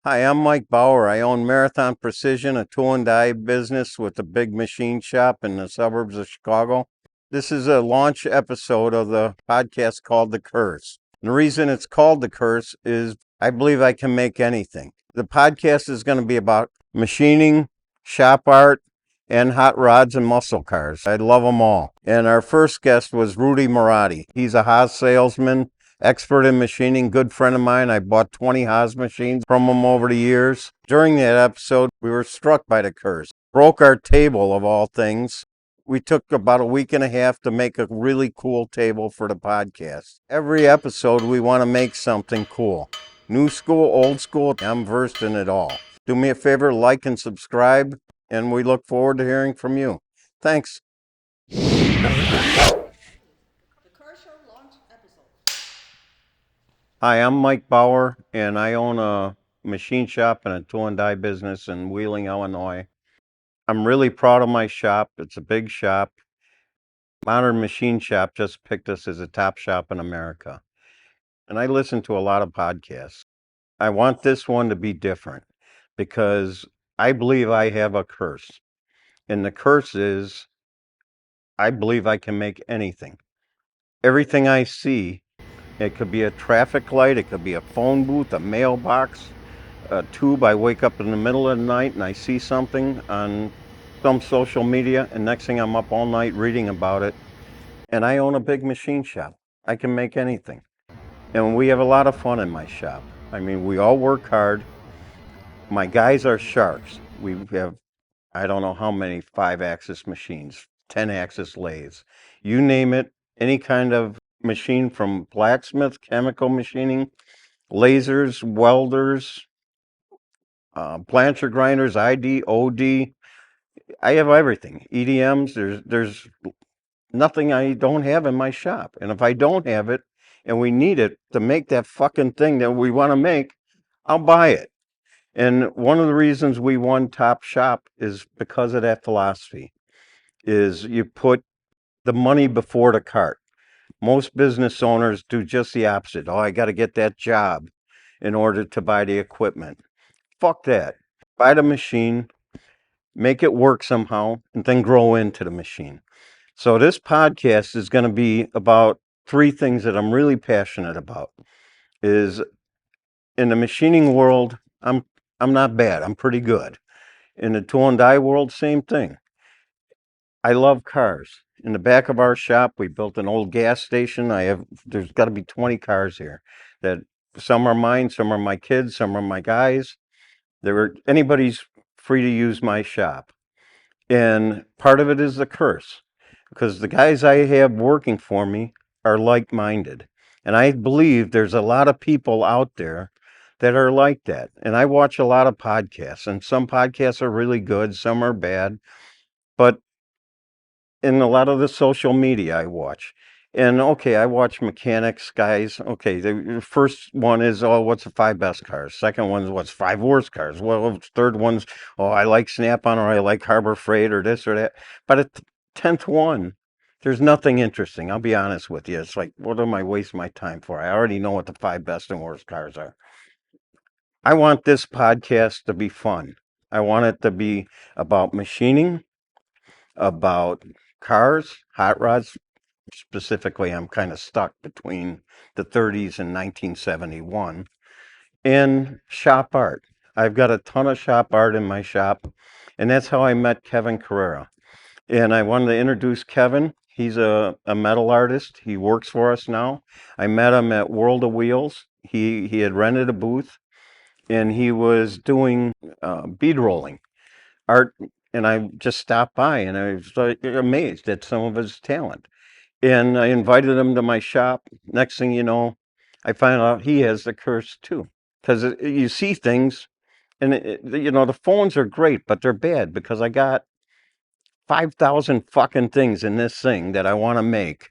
Hi, I'm Mike Bauer. I own Marathon Precision, a tool and die business with a big machine shop in the suburbs of Chicago. This is a launch episode of the podcast called The Curse. And the reason it's called The Curse is I believe I can make anything. The podcast is going to be about machining, shop art, and hot rods and muscle cars. I love them all. And our first guest was Rudy Marotti. He's a Haas salesman, expert in machining, good friend of mine. I bought 20 Haas machines from him over the years. During that episode, we were struck by the curse. Broke our table of all things. We took about a week and a half to make a really cool table for the podcast. Every episode, we want to make something cool. New school, old school, I'm versed in it all. Do me a favor, like and subscribe, and we look forward to hearing from you. Thanks. Hi, I'm Mike Bauer, and I own a machine shop and a tool and die business in Wheeling, Illinois. I'm really proud of my shop. It's a big shop. Modern Machine Shop just picked us as a top shop in America. And I listen to a lot of podcasts. I want this one to be different because I believe I have a curse. And the curse is I believe I can make anything. Everything I see, it could be a traffic light, it could be a phone booth, a mailbox, a tube. I wake up in the middle of the night and I see something on some social media, and next thing I'm up all night reading about it. And I own a big machine shop. I can make anything. And we have a lot of fun in my shop. I mean, we all work hard. My guys are sharks. We have, I don't know how many 5-axis machines, 10-axis lathes. You name it, any kind of machine from blacksmith, chemical machining, lasers, welders, plancher grinders, ID, OD. I have everything. EDMs. There's nothing I don't have in my shop. And if I don't have it and we need it to make that fucking thing that we want to make, I'll buy it. And one of the reasons we won top shop is because of that philosophy. Is you put the money before the cart. Most business owners do just the opposite. Oh, I got to get that job in order to buy the equipment. Fuck that. Buy the machine, make it work somehow, and then grow into the machine. So this podcast is going to be about three things that I'm really passionate about. Is in the machining world, I'm not bad. I'm pretty good. In the tool and die world, same thing. I love cars. In the back of our shop, we built an old gas station. There's got to be 20 cars here. That some are mine, some are my kids, some are my guys. Anybody's free to use my shop. And part of it is the curse, because the guys I have working for me are like-minded. And I believe there's a lot of people out there that are like that. And I watch a lot of podcasts, and some podcasts are really good, some are bad. But in a lot of the social media I watch, and okay, I watch mechanics guys. Okay, the first one is, oh, what's the 5 best cars? Second one's, what's 5 worst cars? Well, third one's, oh, I like Snap-on, or I like Harbor Freight, or this or that. But at the 10th one, there's nothing interesting. I'll be honest with you. It's like, what am I wasting my time for? I already know what the 5 best and worst cars are. I want this podcast to be fun. I want it to be about machining, about cars, hot rods. Specifically, I'm kind of stuck between the 30s and 1971, and shop art. I've got a ton of shop art in my shop, and that's how I met Kevin Carrara. And I wanted to introduce Kevin. He's a metal artist. He works for us now. I met him at World of Wheels. He had rented a booth, and he was doing bead rolling art. And I just stopped by, and I was like, amazed at some of his talent. And I invited him to my shop. Next thing you know, I find out he has the curse too. Because you see things, and the phones are great, but they're bad because I got 5,000 fucking things in this thing that I want to make,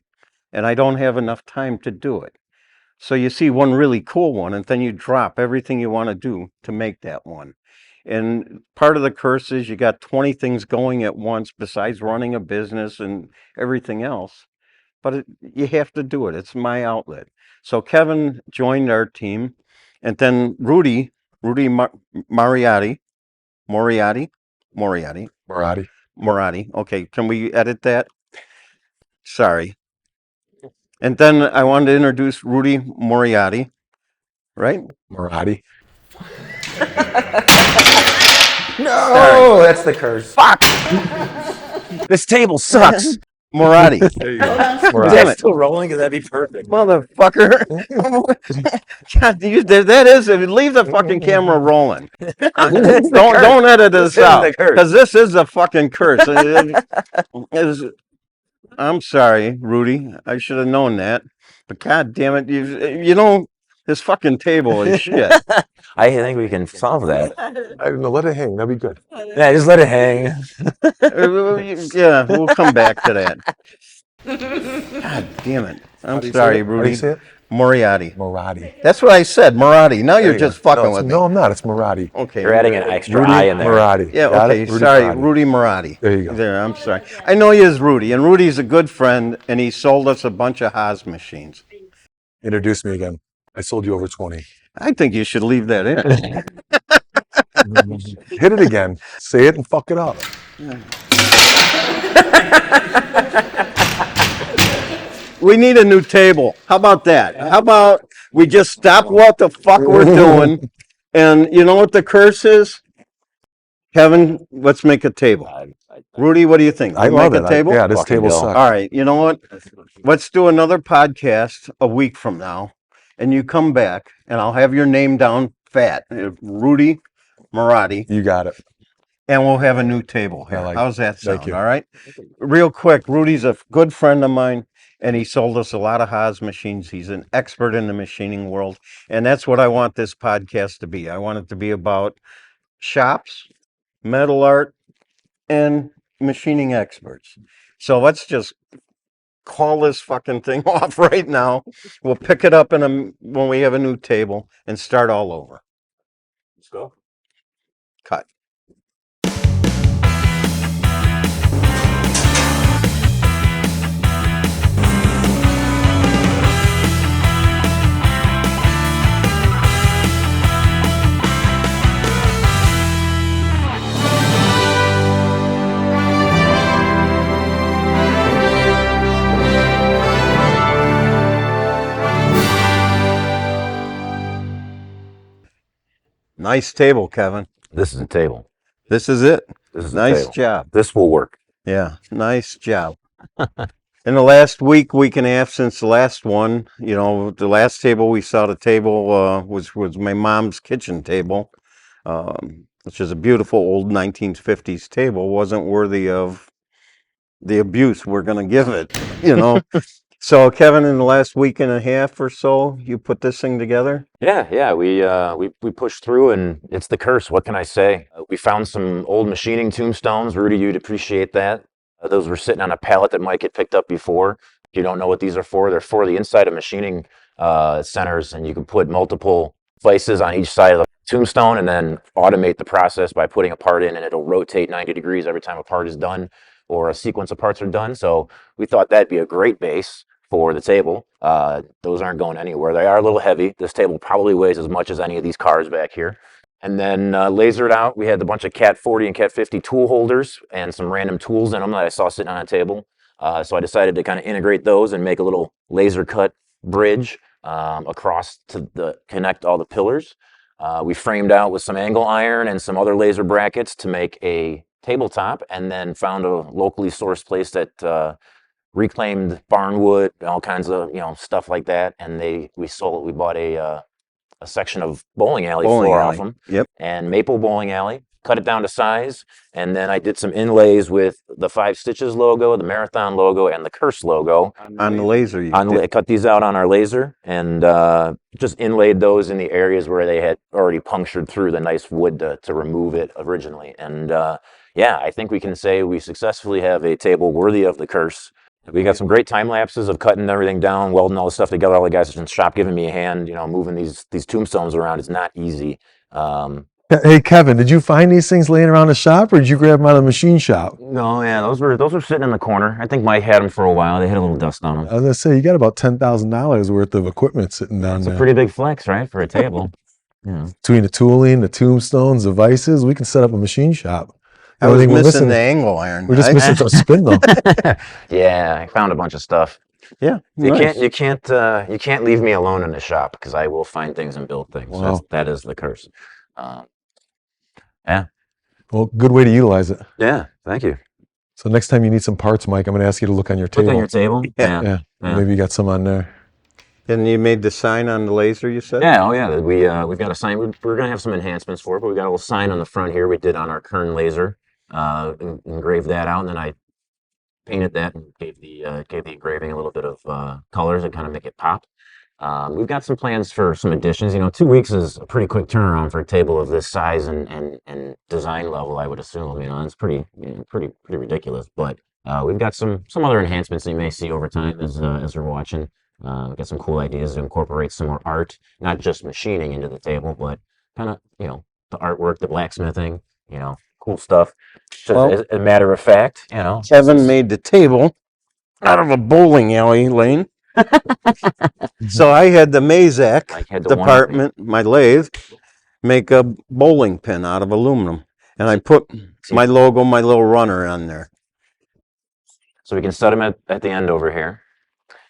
and I don't have enough time to do it. So you see one really cool one, and then you drop everything you want to do to make that one. And part of the curse is you got 20 things going at once besides running a business and everything else. But you have to do it. It's my outlet. So Kevin joined our team, and then Rudy Rudy Marotti. Okay, can we edit that? Sorry. And then I wanted to introduce Rudy Marotti, right? Marotti. No, sorry. That's the curse. Fuck! This table sucks. Marotti. There you go. Damn it. Still rolling? Because that'd be perfect. Motherfucker. God, that is, leave the fucking camera rolling. Don't edit this out. Because this is a fucking curse. I'm sorry, Rudy. I should have known that. But god damn it, you know, this fucking table is shit. I think we can solve that. No, let it hang. That'd be good. Yeah, just let it hang. Yeah, we'll come back to that. God damn it. I'm sorry, Rudy. How do you say it? Marotti. That's what I said, Marotti. Now you're just fucking with me. No, I'm not. It's Marotti. Okay. You're adding an extra Rudy I in there. Marotti. Yeah, okay. Sorry, Rudy Marotti. There you go. There, I'm sorry. I know you as Rudy, and Rudy's a good friend, and he sold us a bunch of Haas machines. Introduce me again. I sold you over 20. I think you should leave that in. Hit it again. Say it and fuck it up. We need a new table. How about that? How about we just stop what the fuck we're doing, and you know what the curse is? Kevin, let's make a table. Rudy, what do you think? I love it. Table? Yeah, this table sucks. All right, you know what? Let's do another podcast a week from now, and you come back, and I'll have your name down fat, Rudy Marotti. You got it. And we'll have a new table here. How's that sound? Thank you. All right? Real quick, Rudy's a good friend of mine, and he sold us a lot of Haas machines. He's an expert in the machining world, and that's what I want this podcast to be. I want it to be about shops, metal art, and machining experts. So let's just call this fucking thing off right now. We'll pick it up when we have a new table and start all over. Let's go. Cut. Nice table, Kevin. This is a table. This is it. This is nice job. This will work. Yeah, nice job. In the last week and a half since the last one, you know, the last table we saw, the table was my mom's kitchen table, which is a beautiful old 1950s table. Wasn't worthy of the abuse we're going to give it, you know. So, Kevin, in the last week and a half or so, you put this thing together? Yeah. We pushed through, and it's the curse. What can I say? We found some old machining tombstones. Rudy, you'd appreciate that. Those were sitting on a pallet that Mike had picked up before. If you don't know what these are for, they're for the inside of machining centers, and you can put multiple places on each side of the tombstone and then automate the process by putting a part in, and it'll rotate 90 degrees every time a part is done or a sequence of parts are done. So we thought that'd be a great base for the table. Those aren't going anywhere. They are a little heavy. This table probably weighs as much as any of these cars back here. And then lasered out, we had a bunch of Cat 40 and Cat 50 tool holders and some random tools in them that I saw sitting on a table. So I decided to kind of integrate those and make a little laser cut bridge across to connect all the pillars. We framed out with some angle iron and some other laser brackets to make a tabletop, and then found a locally sourced place that reclaimed barnwood, all kinds of stuff like that, and we bought a section of bowling alley floor off them. Yep. And maple bowling alley, cut it down to size, and then I did some inlays with the 5 Stitches logo, the Marathon logo, and the Curse logo on the laser. Cut these out on our laser and just inlaid those in the areas where they had already punctured through the nice wood to remove it originally. And I think we can say we successfully have a table worthy of the Curse. We got some great time lapses of cutting everything down, welding all the stuff together. All the guys in the shop giving me a hand, moving these tombstones around. It's not easy. Hey Kevin, did you find these things laying around the shop, or did you grab them out of the machine shop? No, yeah, those were sitting in the corner. I think Mike had them for a while. They had a little dust on them. I was gonna say, you got about $10,000 worth of equipment sitting down there. It's a pretty big flex, right, for a table. Between the tooling, the Tombstones, the vices, we can set up a machine shop. The I only was thing we're missing the is- angle iron. We're just missing a spindle. Yeah, I found a bunch of stuff. Yeah, You nice. you can't leave me alone in the shop because I will find things and build things. Wow. That is the curse. Yeah. Well, good way to utilize it. Yeah. Thank you. So next time you need some parts, Mike, I'm going to ask you to look on your Look table. on your table. Yeah. Yeah. Maybe you got some on there. And you made the sign on the laser, you said? Yeah, oh yeah. We've got a sign. We're gonna have some enhancements for it, but we got a little sign on the front here we did on our Kern laser. Engraved that out, and then I painted that and gave the engraving a little bit of colors and kind of make it pop. We've got some plans for some additions. 2 weeks is a pretty quick turnaround for a table of this size and design level, I would assume. It's pretty pretty ridiculous. But we've got some other enhancements that you may see over time as we're watching. We've got some cool ideas to incorporate some more art, not just machining into the table, but kind of the artwork, the blacksmithing, cool stuff. Just Well- as a matter of fact, Kevin made the table out of a bowling alley lane. So I had the Mazak Mike had the one up department, my lathe, make a bowling pin out of aluminum. And I put my logo, my little runner on there. So we can set them at the end over here.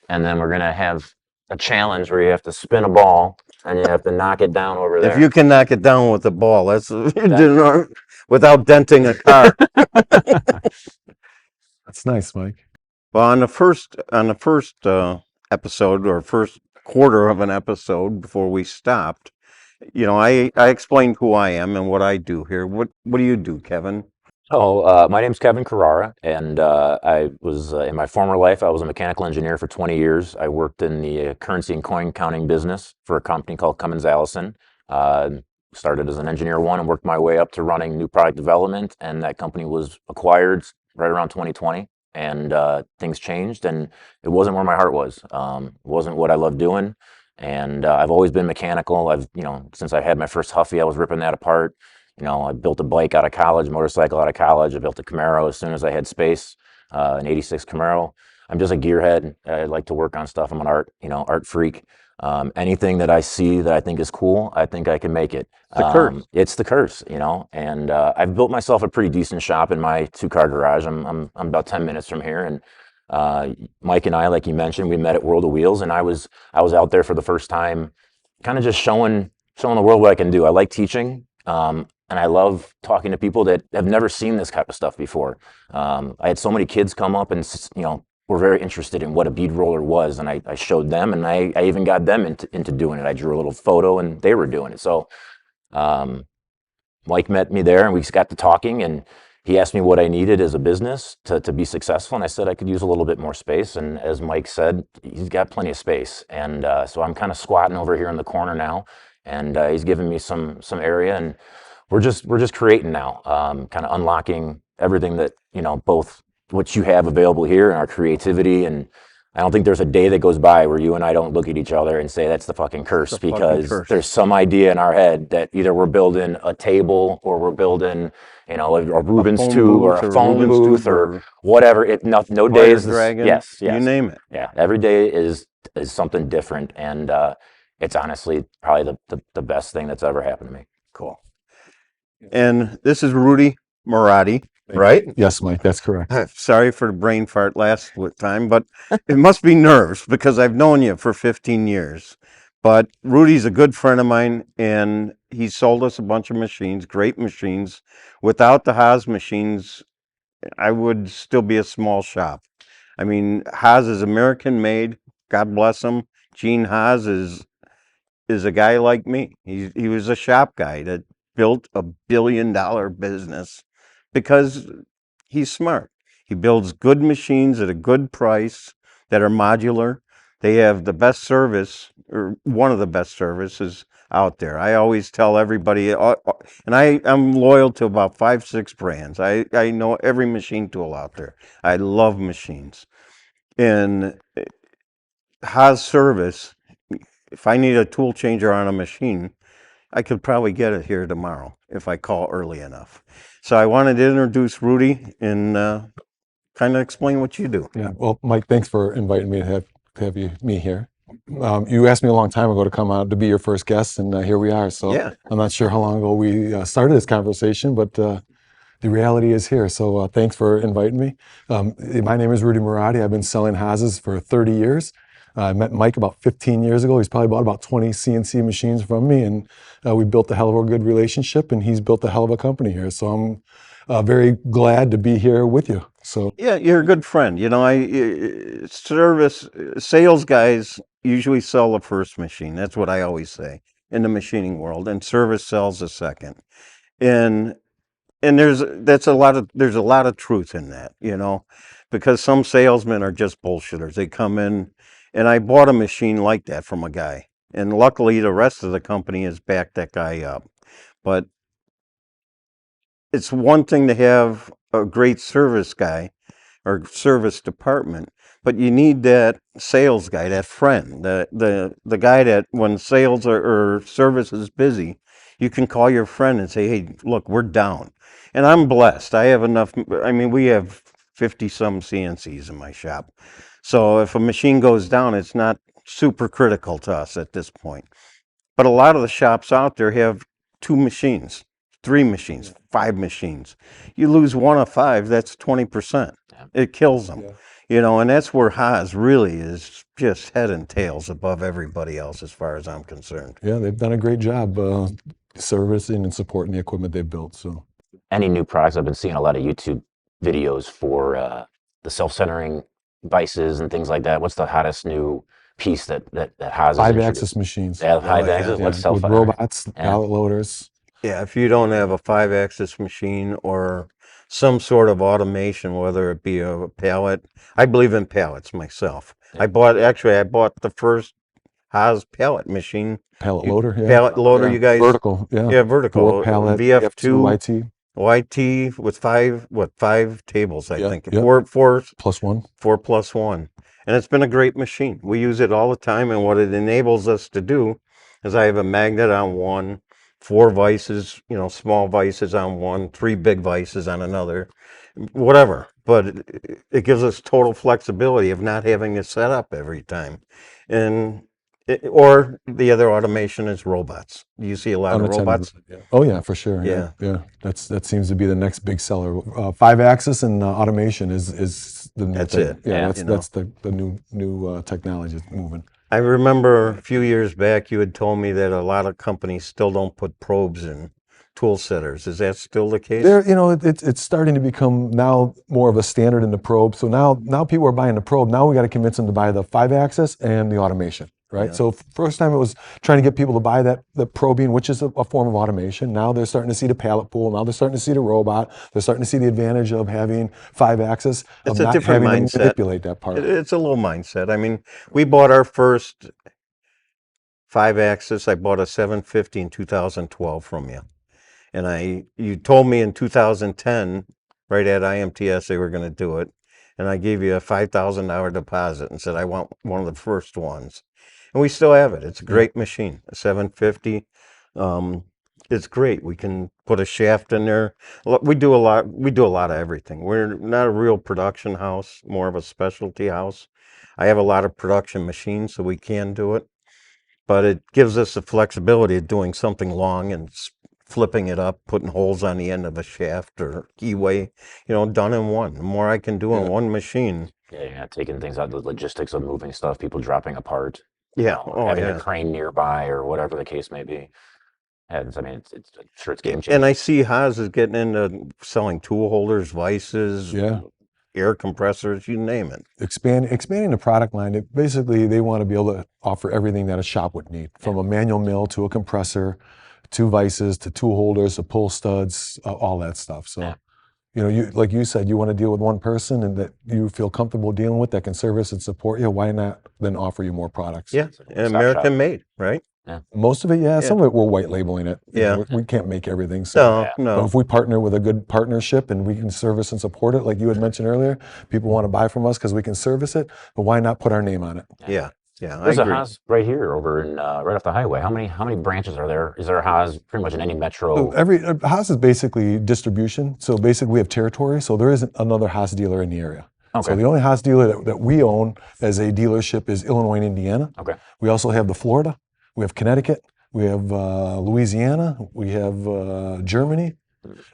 And then we're going to have a challenge where you have to spin a ball and you have to knock it down over there. If you can knock it down with the ball, that's without denting a car. That's nice, Mike. Well, on the first episode or first quarter of an episode before we stopped, I explained who I am and what I do here. What do you do, Kevin? My name's Kevin Carrara, and I was in my former life, I was a mechanical engineer for 20 years. I worked in the currency and coin counting business for a company called Cummins Allison. Started as an engineer one and worked my way up to running new product development, and that company was acquired right around 2020. And things changed, and it wasn't where my heart was. It wasn't what I loved doing, and I've always been mechanical. Since I had my first Huffy, I was ripping that apart. I built a bike out of college, motorcycle out of college. I built a Camaro as soon as I had space, an '86 Camaro. I'm just a gearhead. I like to work on stuff. I'm an art freak. Anything that I see that I think is cool, I think I can make it. The curse. It's the curse, and I've built myself a pretty decent shop in my 2-car garage. I'm about 10 minutes from here, and Mike and I, like you mentioned, we met at World of Wheels, and I was out there for the first time, kind of just showing the world what I can do. I like teaching. And I love talking to people that have never seen this type of stuff before. I had so many kids come up and, were very interested in what a bead roller was. And I showed them, and I even got them into doing it. I drew a little photo and they were doing it. So Mike met me there and we got to talking, and he asked me what I needed as a business to be successful. And I said I could use a little bit more space. And as Mike said, he's got plenty of space. And so I'm kind of squatting over here in the corner now, and he's giving me some area, and we're just creating now, kind of unlocking everything that, both what you have available here and our creativity. And I don't think there's a day that goes by where you and I don't look at each other and say that's the fucking curse, because there's some idea in our head that either we're building a table or we're building, a Rubens tube or a phone booth or whatever. No day is dragon. Yes, you name it. Yeah, every day is something different, and it's honestly probably the best thing that's ever happened to me. Cool. And this is Rudy Marotti, right? Yes, Mike, that's correct. Sorry for the brain fart last time, but it must be nerves because I've known you for 15 years. But Rudy's a good friend of mine, and he sold us a bunch of machines, great machines. Without the Haas machines, I would still be a small shop. Haas is American made. God bless him. Gene Haas is a guy like me. He was a shop guy that built a $1 billion business because he's smart. He builds good machines at a good price that are modular. They have the best service, or one of the best services out there. I always tell everybody, and I'm loyal to about 5-6 brands. I know every machine tool out there. I love machines. And Haas service, if I need a tool changer on a machine, I could probably get it here tomorrow if I call early enough. So I wanted to introduce Rudy and kind of explain what you do. Yeah. Well, Mike, thanks for inviting me to have me here. You asked me a long time ago to come out to be your first guest, and here we are. So Yeah. I'm not sure how long ago we started this conversation, but the reality is here. So thanks for inviting me. My name is Rudy Marotti. I've been selling Haas's for 30 years. I met Mike about 15 years ago. He's probably bought about 20 CNC machines from me, and we built a hell of a good relationship, and he's built a hell of a company here. So I'm very glad to be here with you. So Yeah, you're a good friend. You know, service sales guys usually sell the first machine. That's what I always say in the machining world, and service sells the second. And there's a lot of truth in that, you know, because some salesmen are just bullshitters. They come in, and I bought a machine like that from a guy, and luckily the rest of the company has backed that guy up. But it's one thing to have a great service guy or service department, but you need that sales guy, that friend, the guy that when sales or service is busy, you can call your friend and say, "Hey, look, we're down." And I'm blessed. I have enough. I mean, we have 50 some CNCs in my shop, so if a machine goes down, it's not super critical to us at this point. But a lot of the shops out there have 2 machines, 3 machines, 5 machines. You lose one of 5, that's 20%. Yeah. It kills them. Yeah. You know, and that's where Haas really is just head and tails above everybody else as far as I'm concerned. yeah, they've done a great job servicing and supporting the equipment they've built. So Any new products? I've been seeing a lot of YouTube videos for the self-centering vices and things like that. What's the hottest new piece that Haas has introduced? 5-axis machines. Yeah, five yeah. axis. Yeah, What's with self-centering? robots, pallet loaders. Yeah, if you don't have a 5-axis machine or some sort of automation, whether it be a pallet, I believe in pallets myself. Yeah. I bought the first Haas pallet machine. Pallet loader, yeah. Pallet loader, Yeah, you guys? vertical, yeah. Yeah, vertical. 4 pallet, VF2 YT YT with 5 tables, I Yeah, think. yeah. Four plus 1. 4+1. And it's been a great machine. We use it all the time, and what it enables us to do is I have a magnet on one, 4 vices, you know, small vices on one, 3 big vices on another, whatever. But it gives us total flexibility of not having to set up every time. And or the other automation is robots. You see a lot of Unattended. robots. Yeah. Oh yeah, for sure. Yeah, yeah. That seems to be the next big seller. 5-axis and automation is the new That's thing. it. Yeah, Yeah. that's the new technology that's moving. I remember a few years back you had told me that a lot of companies still don't put probes in tool setters. Is that still the case? There, you know, it's starting to become now more of a standard in the probe. So now people are buying the probe. Now we got to convince them to buy the 5-axis and the automation, right? Yeah. So first time it was trying to get people to buy the probing, which is a form of automation. Now they're starting to see the pallet pool. Now they're starting to see the robot. They're starting to see the advantage of having 5-axis, of It's a not different having mindset. to manipulate that part. It's a little mindset. I mean, we bought our first 5-axis. I bought a 750 in 2012 from you. And you told me in 2010, right at IMTS, they were going to do it. And I gave you a $5,000 deposit and said, I want one of the first ones. And we still have it. It's a great machine, a 750. It's great. We can put a shaft in there. We do a lot of everything. We're not a real production house, more of a specialty house. I have a lot of production machines, so we can do it. But it gives us the flexibility of doing something long and flipping it up, putting holes on the end of a shaft or keyway, you know, done in one. The more I can do in one machine. Yeah, you're not taking things out, the logistics of moving stuff, people dropping apart. Yeah. Having a crane nearby or whatever the case may be. And I mean, it's I'm sure it's game changing. And I see Haas is getting into selling tool holders, vices, Yeah. air compressors, you name it. Expanding the product line, basically they want to be able to offer everything that a shop would need, from a manual mill to a compressor, to vices, to tool holders, to pull studs, all that stuff. So, you know, like you said, you want to deal with one person and that you feel comfortable dealing with, that can service and support you. Why not then offer you more products? Yeah, and American made, right? Most of it, yeah. Some of it we're white labeling it. You Yeah. know, we can't make everything. So. No. But if we partner with a good partnership and we can service and support it, like you had mentioned earlier, people want to buy from us because we can service it. But why not put our name on it? Yeah. There's I a agree. Haas right here over in right off the highway. How many branches are there? Is there a Haas pretty much in any metro? Haas is basically distribution. So basically we have territory. So there isn't another Haas dealer in the area. So Okay. the only Haas dealer that we own as a dealership is Illinois and Indiana. Okay. We also have the Florida, we have Connecticut, we have Louisiana, we have Germany,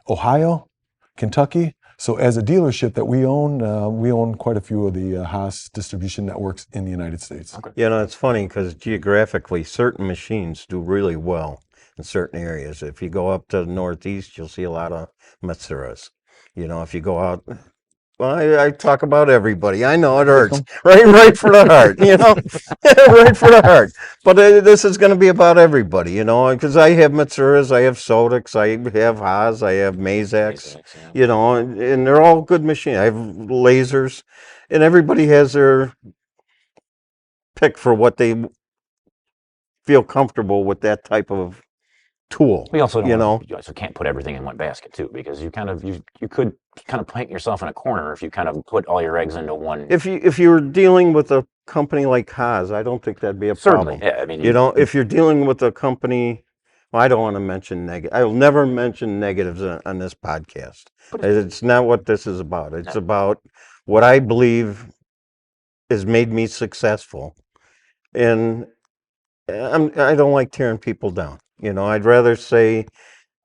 Ohio, Kentucky. So as a dealership that we own quite a few of the Haas distribution networks in the United States. Okay. You know, it's funny because geographically, certain machines do really well in certain areas. If you go up to the Northeast, you'll see a lot of Matsuras. You know, if you go out, well, I talk about everybody. I know it hurts, right for the heart. You know, right for the heart. But this is going to be about everybody. You know, because I have Matsuras, I have Sodix, I have Haas, I have Mazaks. Basics, yeah. You know, and they're all good machines. I have lasers, and everybody has their pick for what they feel comfortable with that type of tool. We also don't You wanna, know, you also can't put everything in one basket too, because you could kind of paint yourself in a corner if you kind of put all your eggs into one. if you're dealing with a company like Haas, I don't think that'd be a Certainly, problem. yeah. I mean, You know, if you're dealing with a company, well, I don't want to mention negative. I will never mention negatives on this podcast. But it's- It's not what this is about. It's about what I believe has made me successful, and I don't like tearing people down. You know, I'd rather say,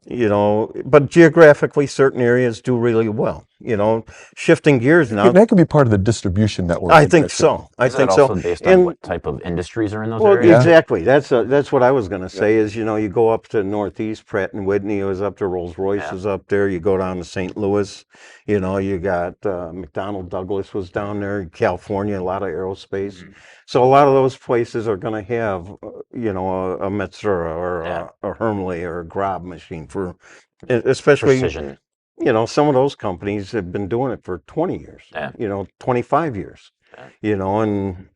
you know, but geographically, certain areas do really well. You know, shifting gears now. That could be part of the distribution network. I think so. I is that think also so. based on And what type of industries are in those well, areas? exactly. That's what I was going to say. Is, you know, you go up to Northeast, Pratt and Whitney was up there, Rolls Royce Yeah. was up there. You go down to St. Louis, you know, you got McDonnell Douglas was down there. California, a lot of aerospace. Mhm. So a lot of those places are going to have, you know, a Metsura or Yeah. a Hermle or a Grob machine for, especially. Precision. You know, some of those companies have been doing it for 20 years, Yeah. you know, 25 years, Yeah. you know, and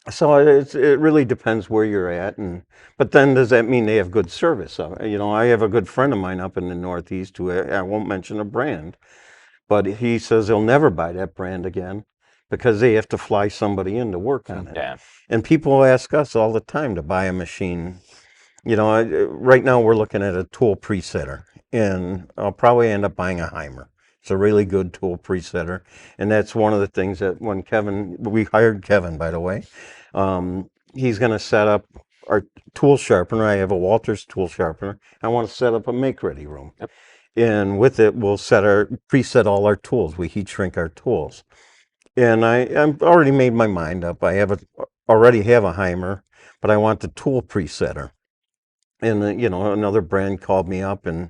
so it really depends where you're at. And, but then does that mean they have good service? You know, I have a good friend of mine up in the Northeast who I won't mention a brand, but he says he'll never buy that brand again because they have to fly somebody in to work on it. Yeah. And people ask us all the time to buy a machine. You know, right now we're looking at a tool presetter, and I'll probably end up buying a Heimer. It's a really good tool presetter, and that's one of the things that when we hired Kevin, by the way, he's going to set up our tool sharpener. I have a Walters tool sharpener. I want to set up a make-ready room. Yep. And with it, we'll preset all our tools. We heat shrink our tools. And I've already made my mind up. I already have a Heimer, but I want the tool presetter. And you know, another brand called me up and,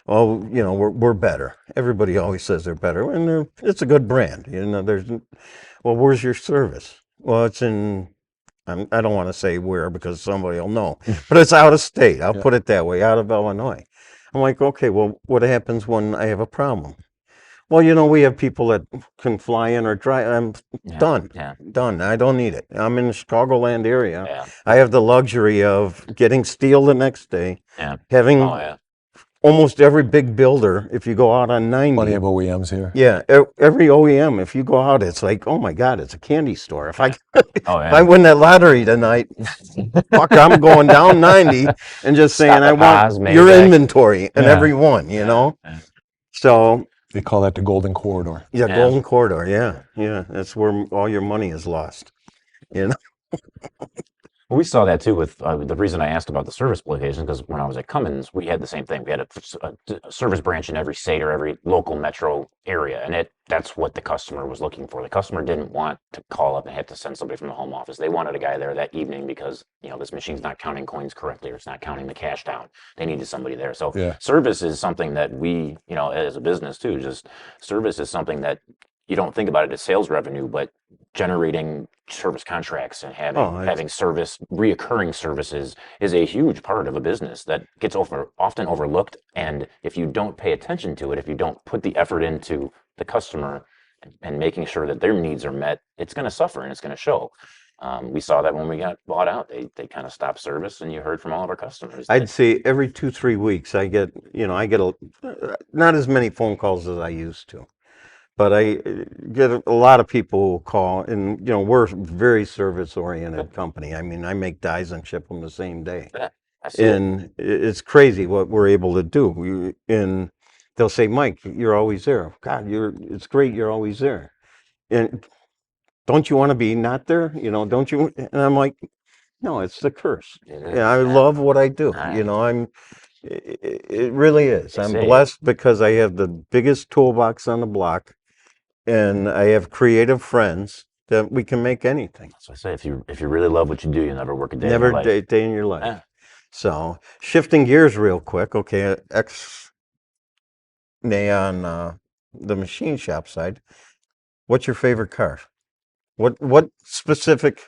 oh, you know, we're better. Everybody always says they're better, and it's a good brand. You know, well, where's your service? Well, it's in. I don't want to say where because somebody will know, but it's out of state. I'll put it that way, out of Illinois. I'm like, okay, well, what happens when I have a problem? Well, you know, we have people that can fly in or drive. I'm done. Yeah. Done. I don't need it. I'm in the Chicagoland area. Yeah. I have the luxury of getting steel the next day, Yeah. having Oh yeah. almost every big builder, if you go out on 90. Plenty of OEMs here. Yeah, every OEM, if you go out, it's like, oh my God, it's a candy store. If I Oh if I yeah. win that lottery tonight, fuck, I'm going down 90 and just saying Stop I at want Haas, your Mazak. inventory and Yeah. every one, you know? Yeah. So, They call that the golden corridor. yeah, Yeah. Golden Corridor, yeah. That's where all your money is lost. You know? Well, we saw that too with the reason I asked about the service location, because when I was at Cummins, we had the same thing. We had a service branch in every state or every local metro area, and that's what the customer was looking for. The customer didn't want to call up and have to send somebody from the home office. They wanted a guy there that evening because, you know, this machine's not counting coins correctly or it's not counting the cash down. They needed somebody there. So Yeah. service is something that we, you know, as a business too, just service is something that you don't think about it as sales revenue, but generating service contracts and having service, reoccurring services is a huge part of a business that gets often overlooked. And if you don't pay attention to it, if you don't put the effort into the customer and making sure that their needs are met, it's going to suffer and it's going to show. We saw that when we got bought out. They kind of stopped service, and you heard from all of our customers. I'd say every 2-3 weeks I get not as many phone calls as I used to. But I get a lot of people who call, and you know, we're a very service-oriented company. I mean, I make dies and ship them the same day, Yeah, I see it. and it's crazy what we're able to do. And they'll say, "Mike, you're always there. God, it's great. You're always there." and don't you want to be not there? Don't you? And I'm like, no, it's the curse. It And is. I Yeah. love what I do. I- It really is. They I'm say blessed because I have the biggest toolbox on the block, and I have creative friends that we can make anything. that's what I say. If you really love what you do, you'll never work a day in Never your life. day in your life. Yeah. So shifting gears real quick. Okay, nay on the machine shop side. What's your favorite car? What specific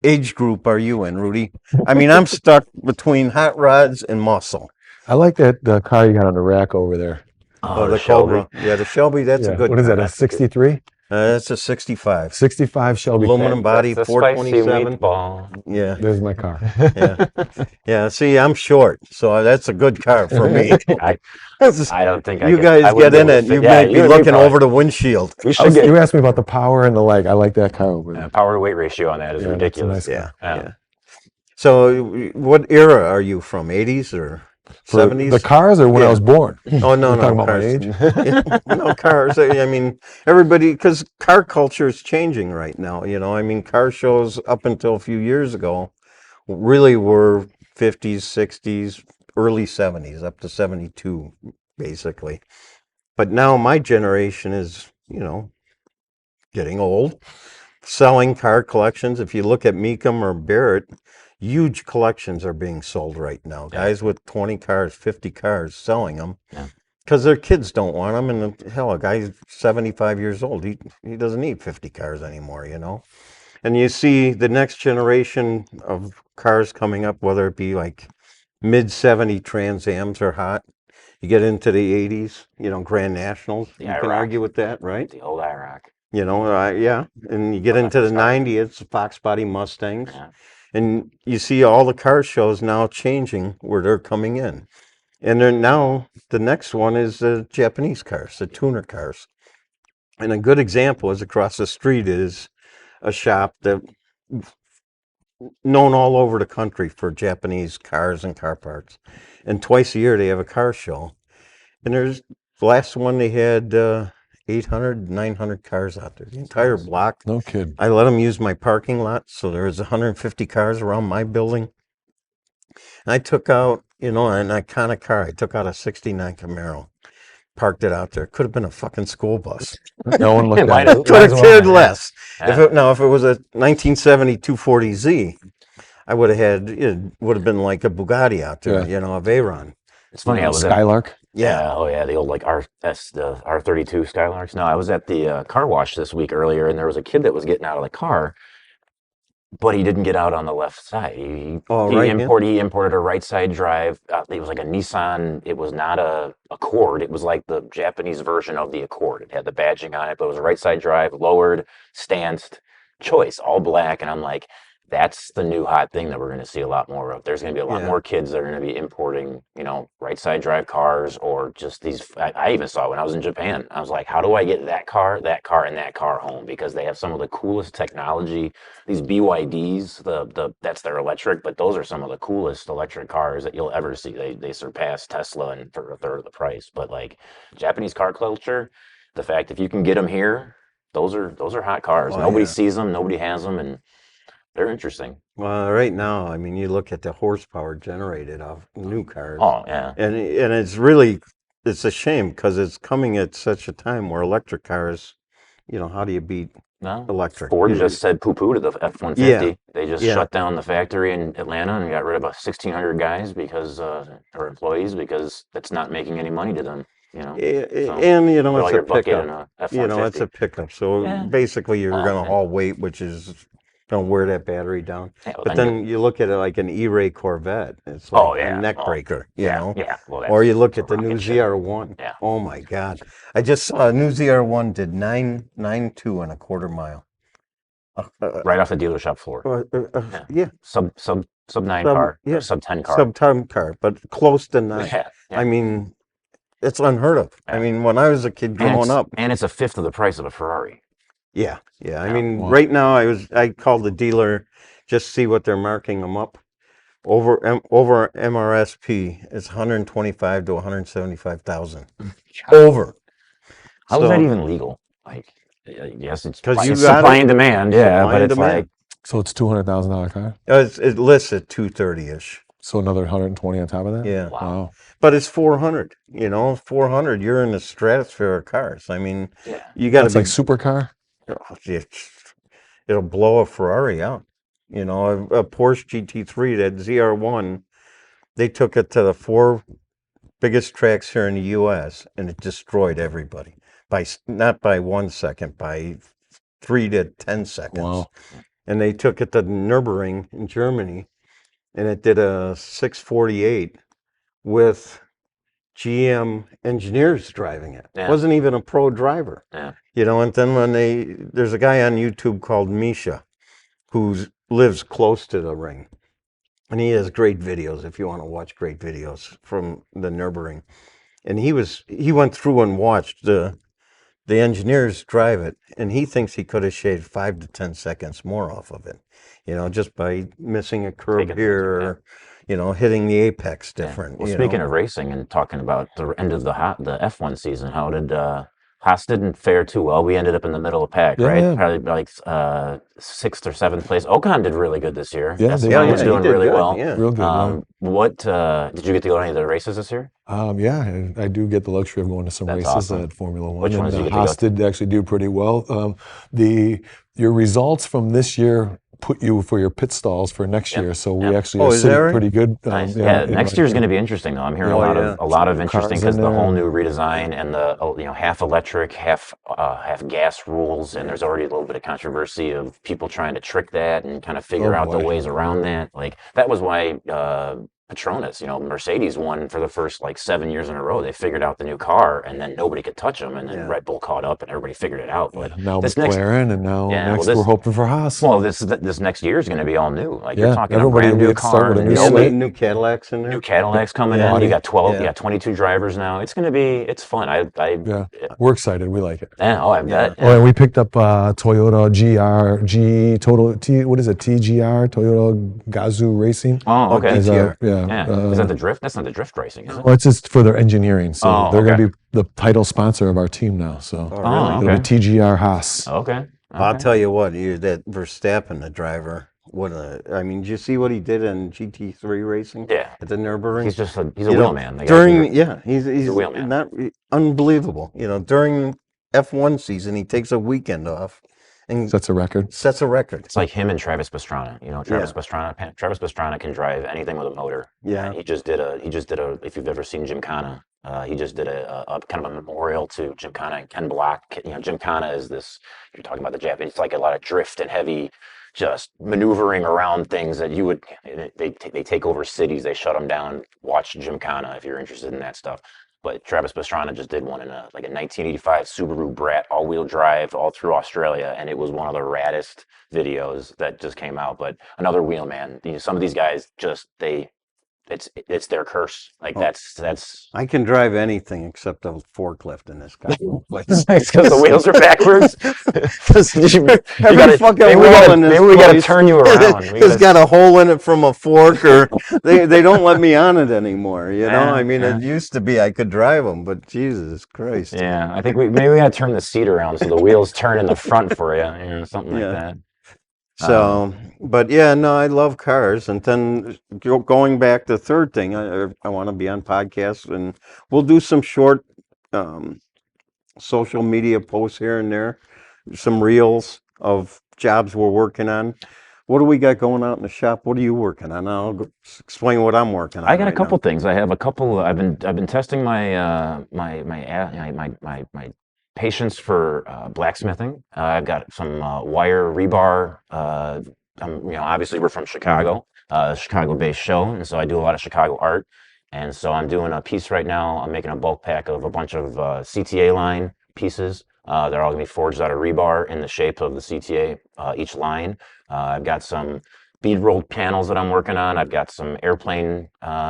age group are you in, Rudy? I mean, I'm stuck between hot rods and muscle. I like that the car you got on the rack over there. Oh, the the Shelby. Cobra. Yeah, the Shelby. That's a Yeah. good What is car. that? A 63? That's a 65. 65 Shelby. Aluminum body, That's a spicy 427. meatball. Yeah, There's my car. yeah, yeah. See, I'm short, so that's a good car for me. I don't think I You could. guys I wouldn't get be in able to it. fit- You yeah, might be you and me looking probably. over the windshield. We should get You asked me about the power and the leg. I like that car over there. power to weight ratio on that is Yeah, that's a ridiculous. nice Yeah, Yeah. yeah. So, what era are you from? 80s or For 70s? the cars or when I Yeah. was born? Oh, no, You're no, talking about my cars. age? No, cars. I mean, everybody, because car culture is changing right now. I mean, car shows up until a few years ago really were 50s, 60s, early 70s, up to 72, basically. But now my generation is, getting old, selling car collections. If you look at Meekum or Barrett, huge collections are being sold right now. Yeah. Guys with 20 cars, 50 cars selling them Yeah. because their kids don't want them. And hell, a guy's 75 years old. He doesn't need 50 cars anymore, And you see the next generation of cars coming up, whether it be like mid 70 Trans Ams are hot. You get into the 80s, Grand Nationals. The You can IROC. argue with that, right? The old IROC. Yeah. And you get Well, into the that's not- 90s, it's Fox Body Mustangs. Yeah. And you see all the car shows now changing where they're coming in. And then now the next one is the Japanese cars, the tuner cars. And a good example is across the street is a shop that known all over the country for Japanese cars and car parts. And twice a year they have a car show. And the last one they had 800, 900 cars out there, the entire block. No kid. I let them use my parking lot, so there's 150 cars around my building. And I took out, an iconic car. I took out a 69 Camaro, parked it out there. Could have been a fucking school bus. No one looked Might at have- it. Could have cared less. Yeah. If it was a 1970 240Z, I would have had, it would have been like a Bugatti out there, Yeah. a Veyron. It's funny. I was at Skylark. Yeah. Oh yeah, the old like the R32 Skylarks. No, I was at the car wash this week earlier, and there was a kid that was getting out of the car, but he didn't get out on the left side. He imported a right side drive. It was like a Nissan. It was not a Accord. It was like the Japanese version of the Accord. It had the badging on it, but it was a right side drive, lowered, stanced, choice, all black. And I'm like, that's the new hot thing that we're going to see a lot more of. There's going to be a lot Yeah. more kids that are going to be importing, right side drive cars, or just these. I even saw it when I was in Japan. I was like, how do I get that car, and that car home? Because they have some of the coolest technology. These BYDs, that's their electric, but those are some of the coolest electric cars that you'll ever see. They surpass Tesla and for a third of the price. But like Japanese car culture, the fact if you can get them here, those are hot cars. Oh, Nobody yeah. sees them, nobody has them, and they're interesting. Well, right now, I mean, you look at the horsepower generated off new cars. Oh yeah. And it's a shame because it's coming at such a time where electric cars, how do you beat No. electric? Ford You- just said poo-poo to the F-150. Yeah. They just Yeah. shut down the factory in Atlanta and got rid of about 1,600 guys or employees because it's not making any money to them. And, Put all it's your a bucket in pickup. a F-150. It's a pickup. So Yeah. basically, you're Oh, going to okay. haul weight, which is going to wear that battery down. Yeah, well, But then you look at it like an E-Ray Corvette. It's Oh, like yeah. a neck Oh, breaker, yeah. Well, Or you look that's at the new rocket ship. ZR1. Yeah. Oh my God. I just saw a new ZR1 did 992 and a quarter mile. Right off the dealer shop floor. Yeah. Sub 9 Sub- car. yeah. Or sub 10 car. Sub-ton car, but close to 9. Yeah. I mean, it's unheard of. I Yeah. mean, when I was a kid growing up, And it's a fifth of the price of a Ferrari. yeah. I Yeah. mean, Wow. right now I called the dealer just to see what they're marking them up. Over MRSP, it's 125 to 175,000. Over. How is that So- even legal? Like, Yes, it's 'Cause you it's got supply it. and demand. Yeah, Supply but and it's demand. like So it's $200,000 car. It lists at 230-ish. So another 120 on top of that. Yeah. wow. Wow. But it's 400. 400. You're in the stratosphere of cars. I mean, Yeah. you got to That's be. like supercar. Oh, it'll blow a Ferrari out. A Porsche GT3, that ZR1, they took it to the 4 biggest tracks here in the U.S. and it destroyed everybody not by 1 second, by 3 to 10 seconds. Wow. And they took it to Nürburgring in Germany, and it did a 648 with GM engineers driving it. Yeah. Wasn't even a pro driver. Yeah. And then there's a guy on YouTube called Misha who lives close to the ring. And he has great videos if you want to watch great videos from the Nürburgring. And he went through and watched the engineers drive it, and he thinks he could have shaved 5 to 10 seconds more off of it, just by missing a curve Taking things, here, or hitting the apex different. Well, speaking of racing and talking about the end of the F1 season, how did Haas didn't fare too well? We ended up in the middle of the pack, right? Yeah. Probably like 6th or 7th place. Ocon did really good this year. Yeah, SMI was he doing did really good, well. yeah. Real good. What did you get to go to any of the races this year? Yeah, I do get the luxury of going to some That's races awesome. at Formula One. Which ones did you get to Haas go to? did actually do pretty well. Your results from this year put you for your pit stalls for next year, so we actually are is that sitting right? pretty good. Nice. Yeah, next year's going to be interesting though. I'm hearing a lot of interesting cars because in the there. whole new redesign and the half electric, half gas rules, and there's already a little bit of controversy of people trying to trick that and kind of figure out the boy. ways around that. Like that was why Petronas, Mercedes won for the first 7 years in a row. They figured out the new car, and then nobody could touch them, and then Red Bull caught up, and everybody figured it out. But Now this McLaren, and now next we're hoping for Haas. well, this next year is going to be all new. Like you're talking a everybody brand will new get started car, with a and new nobody- slate. New Cadillacs in there. New Cadillacs coming in. You got 12, you got 22 drivers now. It's going to be, it's fun. We're excited. We like it. Oh, I bet. Oh, and we picked up Toyota what is it? TGR, Toyota Gazoo Racing. Oh, okay. Is, TGR. Is that the drift? That's not the drift racing, is it? Well, it's just for their engineering. So they're going okay. to be the title sponsor of our team now. So Oh, it'll okay. be TGR Haas. Okay. I'll tell you what, that Verstappen, the driver, did you see what he did in GT3 racing? Yeah. At the Nürburgring? He's just he's a wheelman. He's a wheelman. not unbelievable. During F1 season, he takes a weekend off and That's a record. sets a record. It's like him and Travis Pastrana. Travis Pastrana can drive anything with a motor. Yeah. And he just did a. If you've ever seen Gymkhana, he just did a kind of a memorial to Gymkhana. Ken Block. Gymkhana is this. You're talking about the Japanese. It's like a lot of drift and heavy, just maneuvering around things that you would. They take over cities. They shut them down. Watch Gymkhana if you're interested in that stuff. But Travis Pastrana just did one in a 1985 Subaru Brat all-wheel drive all through Australia, and it was one of the raddest videos that just came out. But another wheelman. Some of these guys it's their curse. That's. I can drive anything except a forklift in this goddamn place. Because the wheels are backwards. Maybe we got to turn you around. It's got a hole in it from a fork, or they don't let me on it anymore. It used to be I could drive them, but Jesus Christ. Yeah, I think we got to turn the seat around so the wheels turn in the front for you, something like that. So, but yeah, no, I love cars. And then going back to the third thing, I want to be on podcasts, and we'll do some short social media posts here and there, some reels of jobs we're working on. What do we got going out in the shop? What are you working on? I'll explain what I'm working on. I got a couple things. I have a couple. I've been testing my patience for blacksmithing. I've got some wire rebar. Obviously we're from Chicago, Chicago-based show, and so I do a lot of Chicago art. And so I'm doing a piece right now. I'm making a bulk pack of a bunch of CTA line pieces. They're all going to be forged out of rebar in the shape of the CTA, each line. I've got some bead rolled panels that I'm working on. I've got some airplane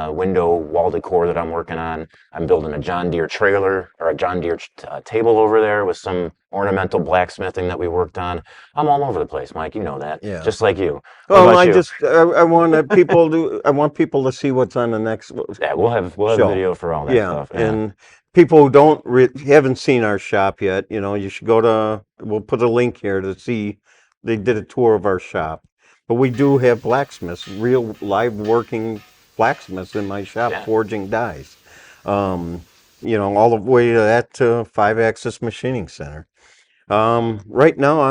window wall decor that I'm working on. I'm building a John Deere trailer or a John Deere table over there with some ornamental blacksmithing that we worked on. I'm all over the place, Mike. You know that. Yeah. Just like you. Well, I want people to see what's on the next. Yeah, we'll have show. video for all that stuff. Yeah. And people who haven't seen our shop yet, you know, you should go to. We'll put a link here to see. They did a tour of our shop, but we do have blacksmiths, real live working blacksmiths in my shop Yeah. forging dies. You know, all the way to that 5-axis machining center. Right now,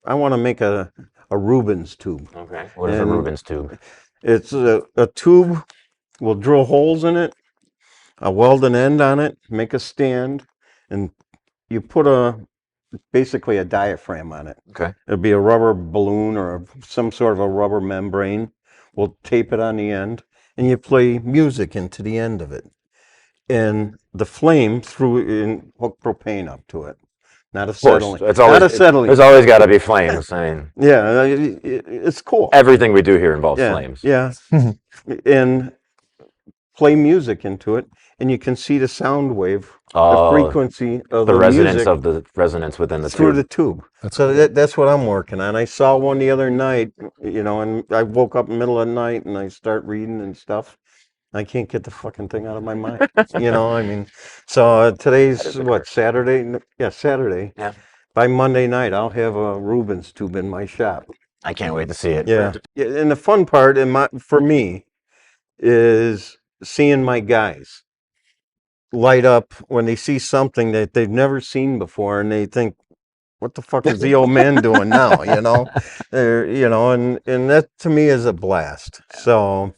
I want to make a Rubens tube. Okay. What is a And Rubens tube? it's a tube. We'll drill holes in it, weld an end on it, make a stand, and you put basically a diaphragm on it. Okay. It'll be a rubber balloon or some sort of a rubber membrane. We'll tape it on the end, and you play music into the end of it. And the flame hook propane up to it. Not Of course. acetylene. It's Not always acetylene. there's always got to be flames. I mean, Yeah, it's cool. everything we do here involves Yeah, flames. yeah. And play music into it, and you can see the sound wave, the Oh, frequency of the the resonance music of the resonance within the through tube. the tube. That's So cool. that's what I'm working on. I saw one the other night, you know, and I woke up in the middle of the night and I start reading and stuff. I can't get the fucking thing out of my mind. You know, I mean, so That today's is a what, curse. Saturday? Yeah, Saturday. Yeah. By Monday night, I'll have a Rubens tube in my shop. I can't wait to see it. Yeah. Yeah, and the fun part for me is seeing my guys light up when they see something that they've never seen before, and they think, "What the fuck is the old man doing now?" You know, you know, and that to me is a blast. So,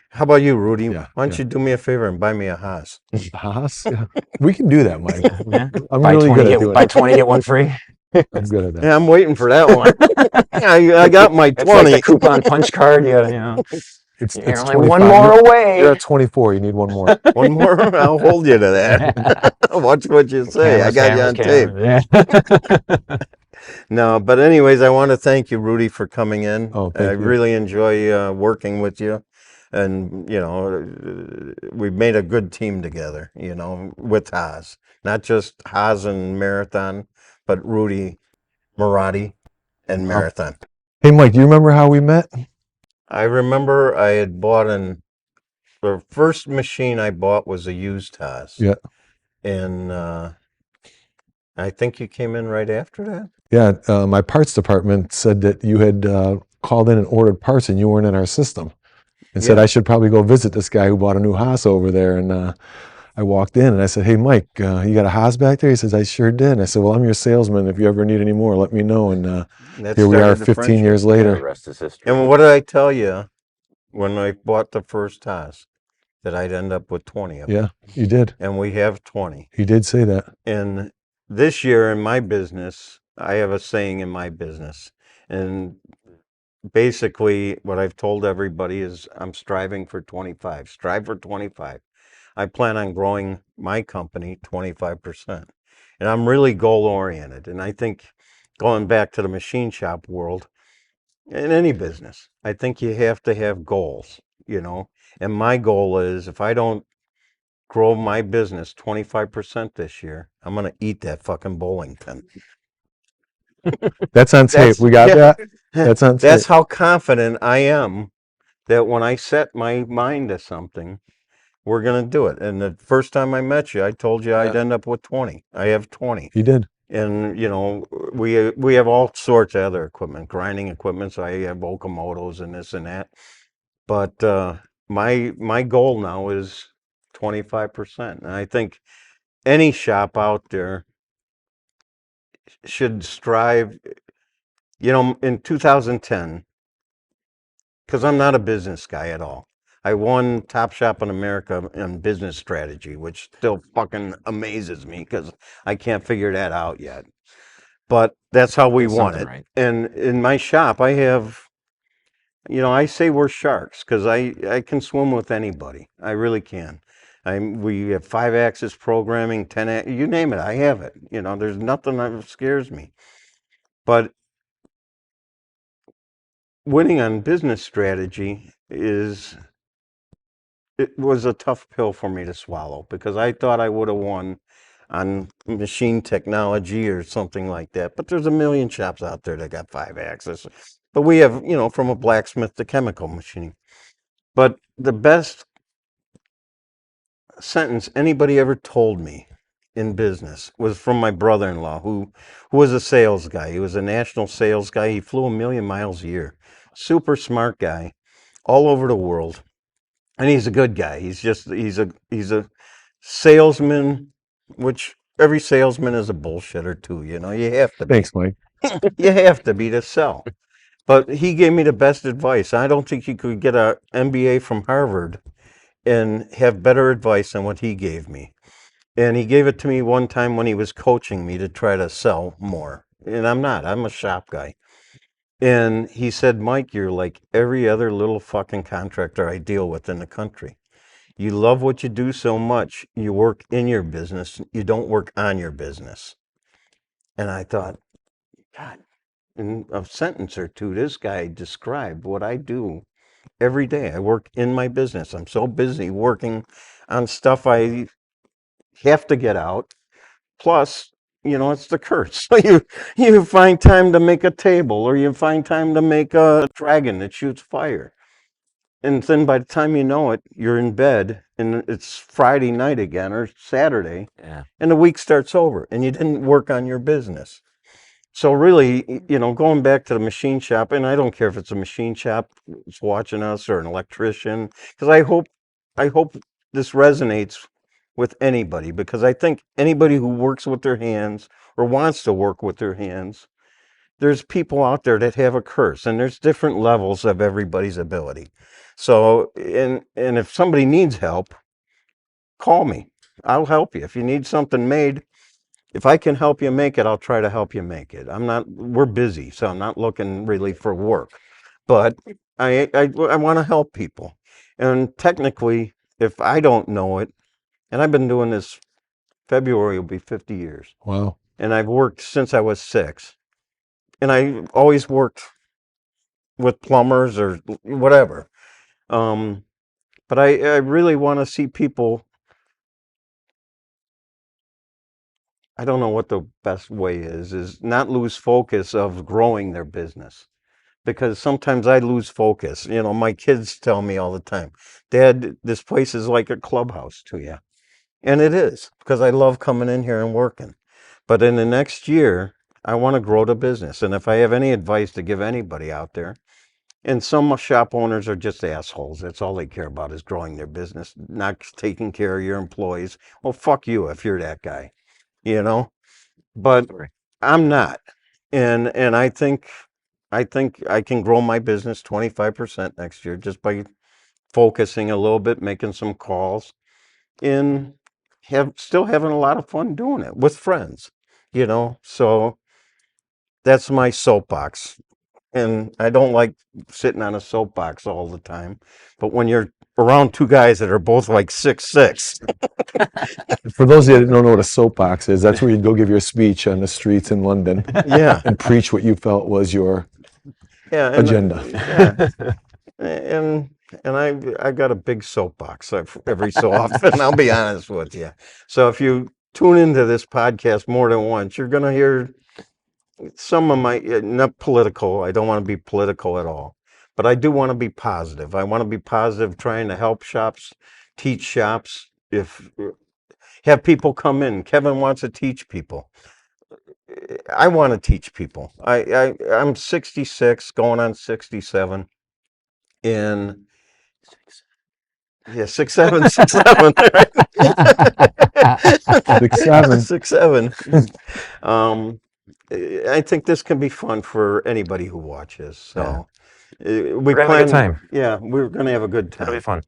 how about you, Rudy? Yeah, Why don't yeah. you do me a favor and buy me a Haas? Haas? Yeah. We can do that, Mike. Yeah. I'm Buy really 20 good at get doing buy it. 20 get one free. I'm good at that. Yeah, I'm waiting for that one. Yeah, I got my It's like 20. the coupon punch card. You know, It's you're only 25. one more away. You're at 24. You need one more. One more, I'll hold you to that. Watch what you say. I got you on tape. Yeah. No, but anyways, I want to thank you, Rudy, for coming in. Oh, I thank you. really enjoy working with you, and you know, we've made a good team together. You know, with Haas, not just Haas and Marathon, but Rudy Marotti and Wow. Marathon. Hey, Mike, do you remember how we met? I remember I had bought the first machine I bought was a used Haas. Yeah. And I think you came in right after that. Yeah, my parts department said that you had called in and ordered parts and you weren't in our system, and said Yeah. I should probably go visit this guy who bought a new Haas over there. And I walked in and I said, "Hey, Mike, you got a Haas back there?" He says, "I sure did." And I said, "Well, I'm your salesman. If you ever need any more, let me know." And That here we are, started the 15 years friendship. The later. rest is history. And what did I tell you when I bought the first Haas? That I'd end up with 20 of them. Yeah, you did. And we have 20. He did say that. And this year in my business, I have a saying in my business. And basically, what I've told everybody is I'm striving for 25. Strive for 25. I plan on growing my company 25%. And I'm really goal oriented. And I think going back to the machine shop world, in any business, I think you have to have goals, you know. And my goal is if I don't grow my business 25% this year, I'm going to eat that fucking bowling pin. That's on tape. We got yeah. that? That's on tape. That's how confident I am that when I set my mind to something, we're going to do it. And the first time I met you, I told you I'd end up with 20. I have 20. He did. And, you know, we have all sorts of other equipment, grinding equipment. So I have Okamotos and this and that. But my goal now is 25%. And I think any shop out there should strive, you know, in 2010, because I'm not a business guy at all. I won Top Shop in America in business strategy, which still fucking amazes me because I can't figure that out yet. But that's how we Get won something it. right. And in my shop, I have, you know, I say we're sharks because I can swim with anybody. I really can. We have 5-axis programming, you name it, I have it. You know, there's nothing that scares me. But winning on business strategy it was a tough pill for me to swallow because I thought I would have won on machine technology or something like that. But there's a million shops out there that got 5-axis. But we have, you know, from a blacksmith to chemical machining. But the best sentence anybody ever told me in business was from my brother-in-law, who was a sales guy. He was a national sales guy. He flew 1 million miles a year. Super smart guy, all over the world, and he's a good guy. He's a salesman, which every salesman is a bullshitter too. You know, you have to be. Thanks, Mike. You have to be to sell. But he gave me the best advice. I don't think you could get a MBA from Harvard and have better advice than what he gave me. And he gave it to me one time when he was coaching me to try to sell more. And I'm a shop guy. And he said, Mike, you're like every other little fucking contractor I deal with in the country. You love what you do so much, you work in your business, you don't work on your business. And I thought, God, in a sentence or two, this guy described what I do every day. I work in my business. I'm so busy working on stuff I have to get out. Plus, it's the curse. So you find time to make a table, or you find time to make a dragon that shoots fire. And then by the time you know it, you're in bed and it's Friday night again or Saturday, Yeah. and the week starts over and you didn't work on your business. So really, going back to the machine shop, and I don't care if it's a machine shop that's watching us or an electrician, because I hope this resonates with anybody, because I think anybody who works with their hands or wants to work with their hands, there's people out there that have a curse, and there's different levels of everybody's ability. So, and if somebody needs help, call me. I'll help you. If you need something made, if I can help you make it, I'll try to help you make it. We're busy, so I'm not looking really for work, but I want to help people. And technically, if I don't know it, and I've been doing this, February will be 50 years. Wow. And I've worked since I was 6. And I always worked with plumbers or whatever. But I really want to see people, I don't know what the best way is not lose focus of growing their business. Because sometimes I lose focus. My kids tell me all the time, Dad, this place is like a clubhouse to you. And it is, because I love coming in here and working. But in the next year, I want to grow the business. And if I have any advice to give anybody out there, and some shop owners are just assholes. That's all they care about is growing their business, not taking care of your employees. Well, fuck you if you're that guy, you know? But Sorry. I'm not. And I think I can grow my business 25% next year just by focusing a little bit, making some calls, and still having a lot of fun doing it with friends. So that's my soapbox. And I don't like sitting on a soapbox all the time. But when you're around two guys that are both like 6'6", For those of you that don't know what a soapbox is, that's where you'd go give your speech on the streets in London yeah, and preach what you felt was your yeah, agenda. yeah, and I got a big soapbox every so often. I'll be honest with you. So if you tune into this podcast more than once, you're gonna hear some of my, not political. I don't want to be political at all, but I do want to be positive. I want to be positive, trying to help shops, teach shops. If have people come in, Kevin wants to teach people. I want to teach people. I'm 66, going on 67, and yeah, 6'7", 6'7", right? 6'7". 6'7". I think this can be fun for anybody who watches. So we We're gonna have a good time. Yeah, we're gonna have a good It'll be time. fun.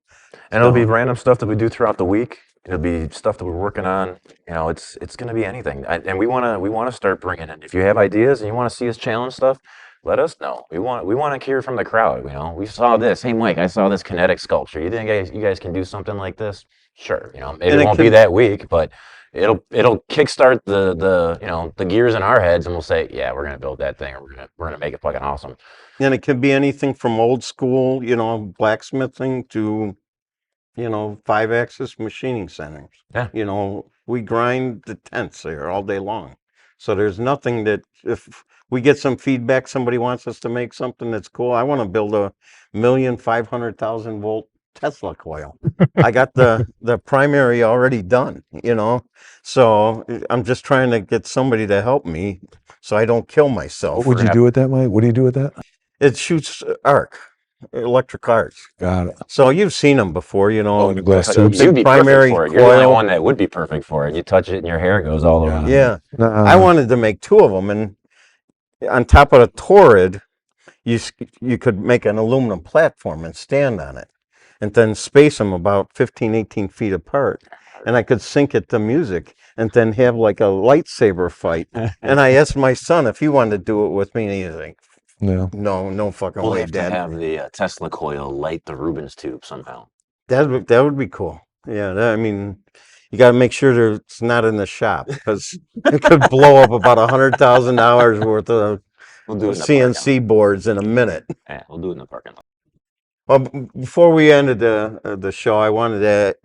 And it'll be So- random stuff that we do throughout the week. It'll be stuff that we're working on. It's going to be anything. And we want to start bringing in. If you have ideas and you want to see us challenge stuff, let us know. We want to hear from the crowd. We saw this. Hey, Mike, I saw this kinetic sculpture. You think you guys can do something like this? Sure. Maybe And it it won't be can- that week, but it'll kickstart the gears in our heads, and we'll say, yeah, we're gonna build that thing, or we're gonna make it fucking awesome. And it can be anything from old school, blacksmithing to, 5-axis machining centers. Yeah. We grind the tents there all day long. So there's nothing that, if we get some feedback, somebody wants us to make something that's cool. I want to build a 1,500,000 volt Tesla coil. I got the primary already done, you know. So I'm just trying to get somebody to help me so I don't kill myself. What would you do with that, Mike? What do you do with that? It shoots arc, electric arcs. Got it. So you've seen them before, you know. Oh, in the glass So tubes. you'd be primary perfect for it. You're the only coil. one that would be perfect for it. You touch it and your hair goes all over. Yeah. Yeah. I wanted to make two of them, and on top of the Torrid, you could make an aluminum platform and stand on it, and then space them about 15, 18 feet apart. And I could sync it to music and then have like a lightsaber fight. And I asked my son if he wanted to do it with me, and he's like, Yeah. no fucking We'll way, have to Dad. have the Tesla coil light the Rubens tube somehow. That would be cool. Yeah, I mean, you got to make sure that it's not in the shop, because it could blow up about $100,000 worth of We'll do it in the parking lot. CNC boards in a minute. Yeah, we'll do it in the parking lot. Well, before we ended the show, I wanted to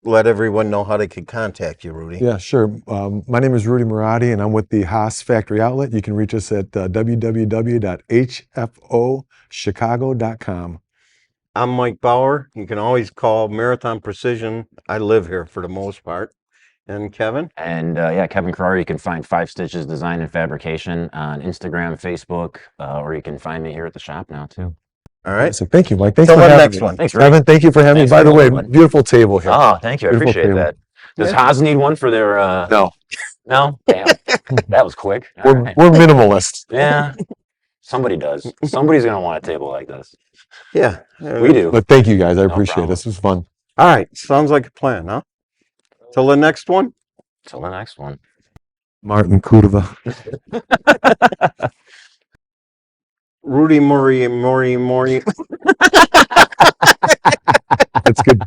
let everyone know how they could contact you, Rudy. Yeah, sure. My name is Rudy Marotti, and I'm with the Haas Factory Outlet. You can reach us at www.hfochicago.com. I'm Mike Bauer. You can always call Marathon Precision. I live here for the most part. And Kevin? And yeah, Kevin Carrara, you can find 5 Stitches Design and Fabrication on Instagram, Facebook, or you can find me here at the shop now too. All right. So thank you, Mike. Thanks Till for the having next me. one. Thanks, Rudy. Kevin, thank you for having Thanks me. By for the way, coming, bud. beautiful table here. Oh, thank you. I Beautiful appreciate table. that. Does Yeah. Haas need one for their No, No? Damn. That was quick. All right. we're minimalist. Yeah. Somebody does. Somebody's gonna want a table like this. Yeah. We do. But thank you guys. I No appreciate it. problem. This was fun. All right. Sounds like a plan, huh? Till the next one. Till the next one. Martin Kurva. Rudy Murray. That's good.